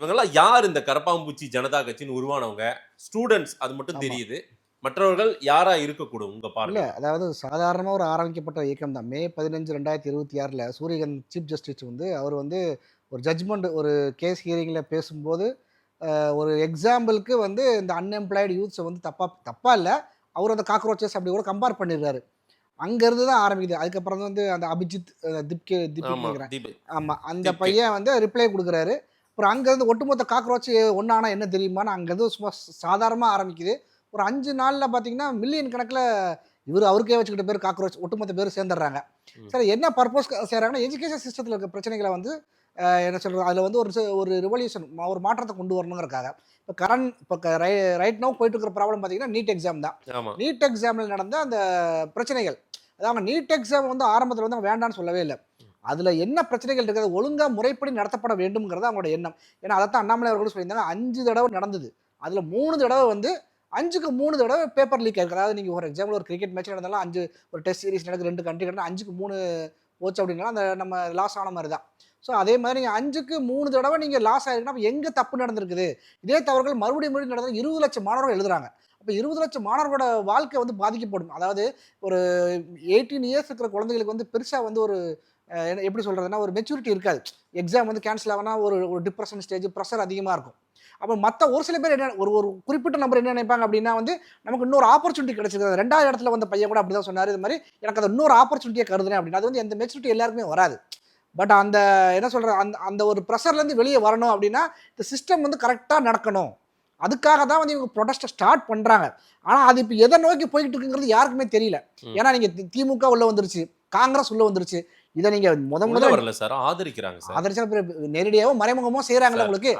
இவங்கெல்லாம் யார் இந்த கரப்பாம்பூச்சி ஜனதா கட்சின்னு உருவானவங்க? ஸ்டூடண்ட்ஸ் அது மட்டும் ஆமா. தெரியுது. மற்றவர்கள் யாரா இருக்கக்கூடும் உங்க இல்ல, பார்வையில? அதாவது சாதாரணமா ஒரு ஆரம்பிக்கப்பட்ட இயக்கம் தான். மே 15, 2026ல சூரியகாந்த் சீஃப் ஜஸ்டிஸ் வந்து அவர் வந்து ஒரு ஜட்ஜ்மெண்ட் ஒரு கேஸ் ஹியரிங்ல பேசும்போது, ஒரு எக்ஸாம்பிளுக்கு வந்து இந்த அன்எம்ப்ளாய்டு யூத்ஸ வந்து தப்பா தப்பா இல்ல. அவரு அந்த காக்ரோச்சஸ் அப்படி கூட கம்பேர் பண்ணிடுறாரு. அங்கருந்து தான் ஆரம்பிக்குது. அதுக்கப்புறம் வந்து அந்த அபிஜித் திப்க்னு ஆமா. நெனைக்கிறேன். தீபக் ஆமா. அந்த தீப்கே. பையன் வந்து ரிப்ளை குடுக்குறாரு. அப்புறம் அங்கருந்து ஒட்டுமொத்த காக்ரோச் ஒண்ணானா என்ன தெரியுமான்னு அங்கருந்து சும்மா சாதாரணமா ஆரம்பிக்குது. ஒரு 5 நாள்ல பார்த்தீங்கன்னா, மில்லியன் கணக்குல அவருக்கே வச்சுக்கிட்ட பேர் காக்ரோச் ஒட்டுமொத்த பேரும் சேர்ந்துடுறாங்க. ம். சரி என்ன பர்ப்போஸ்க்கு செய்றாங்கன்னா, எஜுகேஷன் சிஸ்டத்துல இருக்க பிரச்சனைகள வந்து என்ன சொல்றது? அதுல வந்து ஒரு ரிவல்யூஷன் ஒரு மாற்றத்த கொண்டு வரணுங்கிறதுக்காக. இப்ப இப்ப ரைட் நவ் போயிட்டு இருக்கிற ப்ராப்ளம் பார்த்தீங்கன்னா, நீட் எக்ஸாம் தான். ஆமா. நீட் எக்ஸாம்ல நடந்த அந்த பிரச்சனைகள். அதாவது நீட் எக்ஸாம் வந்து ஆரம்பத்துல வந்து அவங்க வேண்டான்னு சொல்லவே இல்ல. அதுல என்ன பிரச்சனைகள் இருக்கு? அது ஒழுங்கா முறைப்படி நடத்தப்பட வேண்டும்ங்கிறது அவங்களோட எண்ணம். ஏன்னா, அதத்தான் அண்ணாமலை அவர்களும் சொல்லியிருந்தாங்க. 5 தடவ நடந்தது. அதுல 3 தடவ வந்து 5க்கு 3 தடவ பேப்பர் லீக் ஆயிருக்கு. அதாவது நீங்க ஒரு எக்ஸாம்பிள் ஒரு கிரிக்கெட் மேட்ச் நடந்தாலும் 5 ஒரு டெஸ்ட் சீரிஸ் நடக்குது 2 கண்ட்ரி நடந்தா 5க்கு 3 போச்சு அப்படின்னா, அந்த நம்ம லாஸ் ஆன மாரி தான். ஸோ அதே மாரி நீங்க 5க்கு 3 தடவ நீங்க லாஸ் ஆயிருக்குன்னா, அப்ப எங்க தப்பு நடந்திருக்குது? இதே தவறுகள் மறுபடியும் நடந்தா 20,00,000 மாணவர்கள் எழுதுறாங்க. அப்ப 20,00,000 மாணவர்களோட வாழ்க்கை வந்து பாதிக்கப்படும். அதாவது ஒரு 18 இயர்ஸ் இருக்கிற குழந்தைகளுக்கு வந்து பெருசா வந்து ஒரு எப்படி சொல்றதுன்னா, ஒரு மெச்சூரிட்டி இருக்காது. எக்ஸாம் வந்து கேன்சல் ஆகுனா ஒரு ஒரு டிப்ரஷன் ஸ்டேஜ், பிரஷர் அதிகமா இருக்கும். அப்ப மத்த ஒரு சில பேர் என்ன ஒரு ஒரு குறிப்பிட்ட நபர் என்ன நினைப்பாங்க அப்டின்னா வந்து, நமக்கு இன்னொரு ஆப்பர்ச்சுனிட்டி கிடைச்சிருக்கு. 2வது இடத்துல வந்த பையன் கூட அப்படிதான் சொன்னாரு. இது மாரி எனக்கு அத இன்னொரு ஆப்பர்ச்சுனிட்டியா கருதுறேன் அப்டின்னு. அது வந்து எந்த மெச்சூரிட்டி எல்லாருக்குமே வராது. பட் அந்த என்ன சொல்றது, அந்த அந்த ஒரு பிரஷர்லேருந்து வெளிய வரணும் அப்டின்னா, இந்த சிஸ்டம் வந்து கரெக்ட்டா நடக்கணும். அதுக்காக தான் வந்து இவங்க புரொடெஸ்ட்ட ஸ்டார்ட் பண்றாங்க. ஆனா, அது இப்ப எத நோக்கி போயிட்டு இருக்குங்கிறது யாருக்குமே தெரியல. ம். ஏன்னா, நீங்க திமுக உள்ள வந்துருச்சு. காங்கிரஸ் உள்ள வந்துருச்சு. இத நீங்க உள்ள முதல்ல வரல சார். ஆதரிக்கிறாங்க சார். ஆதரிச்சா நேரடியாவோ, மறைமுகமோ செய்றாங்கல்ல சார் உங்களுக்கு.